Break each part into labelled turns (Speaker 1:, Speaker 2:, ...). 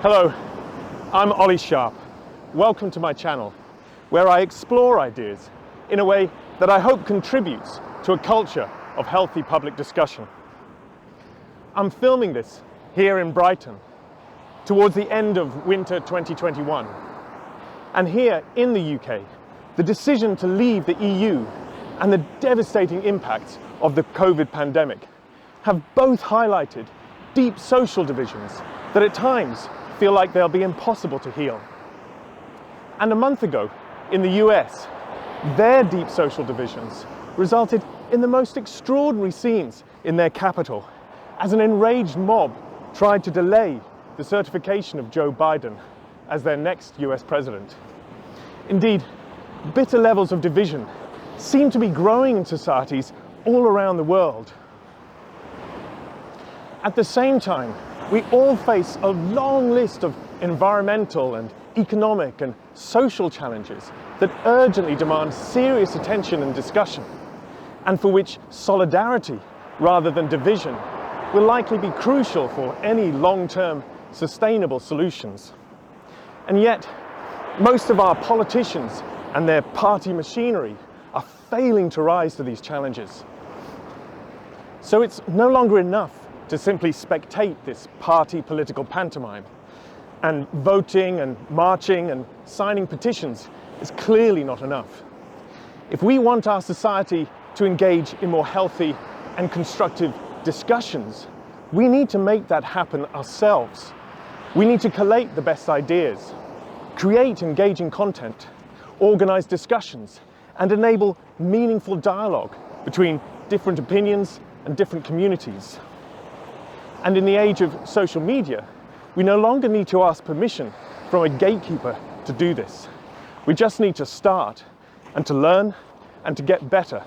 Speaker 1: Hello, I'm Ollie Sharpe. Welcome to my channel, where I explore ideas in a way that I hope contributes to a culture of healthy public discussion. I'm filming this here in Brighton, towards the end of winter 2021. And here in the UK, the decision to leave the EU and the devastating impacts of the COVID pandemic have both highlighted deep social divisions that at times feel like they'll be impossible to heal. And a month ago, in the US, their deep social divisions resulted in the most extraordinary scenes in their capital as an enraged mob tried to delay the certification of Joe Biden as their next US president. Indeed, bitter levels of division seem to be growing in societies all around the world. At the same time, we all face a long list of environmental and economic and social challenges that urgently demand serious attention and discussion, and for which solidarity rather than division will likely be crucial for any long-term sustainable solutions. And yet, most of our politicians and their party machinery are failing to rise to these challenges. So it's no longer enough to simply spectate this party political pantomime. And voting and marching and signing petitions is clearly not enough. If we want our society to engage in more healthy and constructive discussions, we need to make that happen ourselves. We need to collate the best ideas, create engaging content, organize discussions, and enable meaningful dialogue between different opinions and different communities. And in the age of social media, we no longer need to ask permission from a gatekeeper to do this. We just need to start and to learn and to get better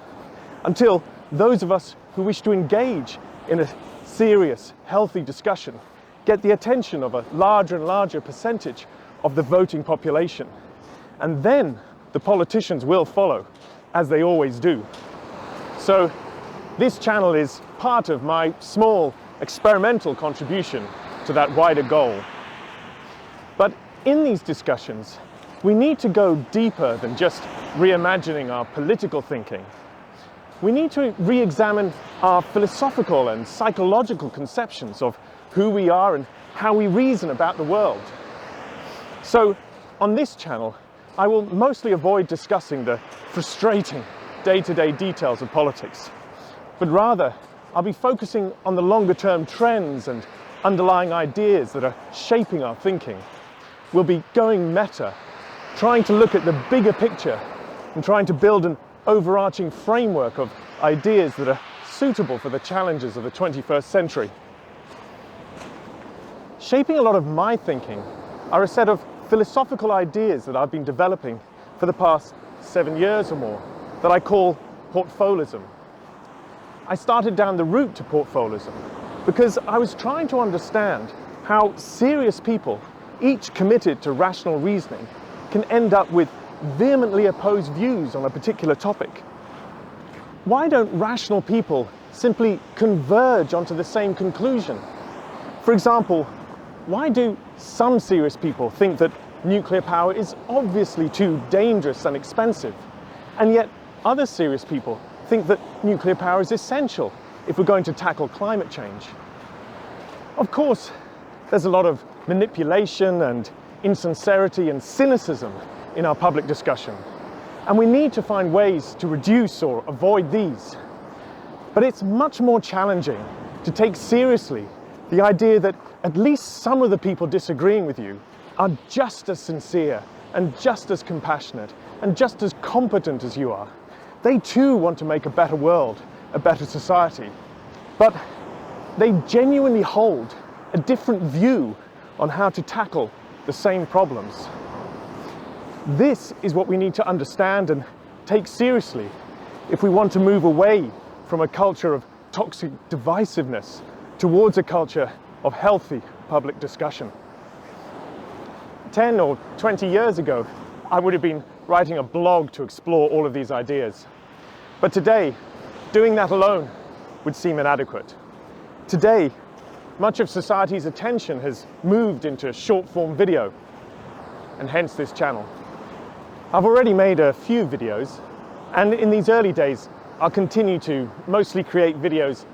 Speaker 1: until those of us who wish to engage in a serious, healthy discussion get the attention of a larger and larger percentage of the voting population. And then the politicians will follow, as they always do. So this channel is part of my small experimental contribution to that wider goal. But in these discussions, we need to go deeper than just reimagining our political thinking. We need to re-examine our philosophical and psychological conceptions of who we are and how we reason about the world. So on this channel, I will mostly avoid discussing the frustrating day-to-day details of politics, but rather I'll be focusing on the longer-term trends and underlying ideas that are shaping our thinking. We'll be going meta, trying to look at the bigger picture and trying to build an overarching framework of ideas that are suitable for the challenges of the 21st century. Shaping a lot of my thinking are a set of philosophical ideas that I've been developing for the past 7 years or more that I call portfolism. I started down the route to portfolism because I was trying to understand how serious people, each committed to rational reasoning, can end up with vehemently opposed views on a particular topic. Why don't rational people simply converge onto the same conclusion? For example, why do some serious people think that nuclear power is obviously too dangerous and expensive, and yet other serious people think that nuclear power is essential if we're going to tackle climate change? Of course, there's a lot of manipulation and insincerity and cynicism in our public discussion, and we need to find ways to reduce or avoid these. But it's much more challenging to take seriously the idea that at least some of the people disagreeing with you are just as sincere and just as compassionate and just as competent as you are. They too want to make a better world, a better society, but they genuinely hold a different view on how to tackle the same problems. This is what we need to understand and take seriously if we want to move away from a culture of toxic divisiveness towards a culture of healthy public discussion. 10 or 20 years ago, I would have been writing a blog to explore all of these ideas. But today, doing that alone would seem inadequate. Today, much of society's attention has moved into short-form video, and hence this channel. I've already made a few videos, and in these early days, I'll continue to mostly create videos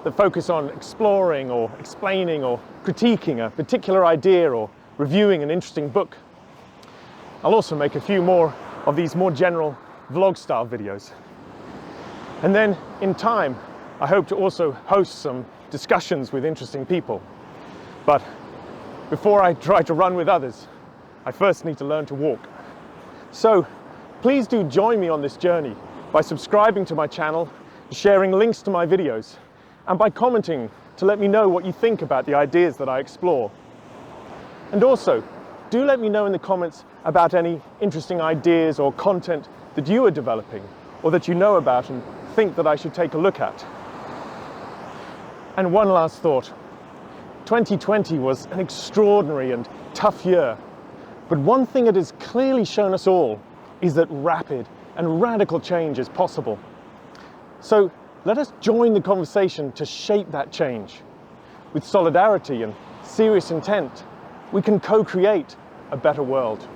Speaker 1: that focus on exploring or explaining or critiquing a particular idea or reviewing an interesting book. I'll also make a few more of these more general vlog-style videos. And then, in time, I hope to also host some discussions with interesting people. But before I try to run with others, I first need to learn to walk. So, please do join me on this journey by subscribing to my channel, sharing links to my videos, and by commenting to let me know what you think about the ideas that I explore. And also, do let me know in the comments about any interesting ideas or content that you are developing or that you know about and think that I should take a look at. And one last thought. 2020 was an extraordinary and tough year, but one thing it has clearly shown us all is that rapid and radical change is possible. So let us join the conversation to shape that change. With solidarity and serious intent, we can co-create a better world.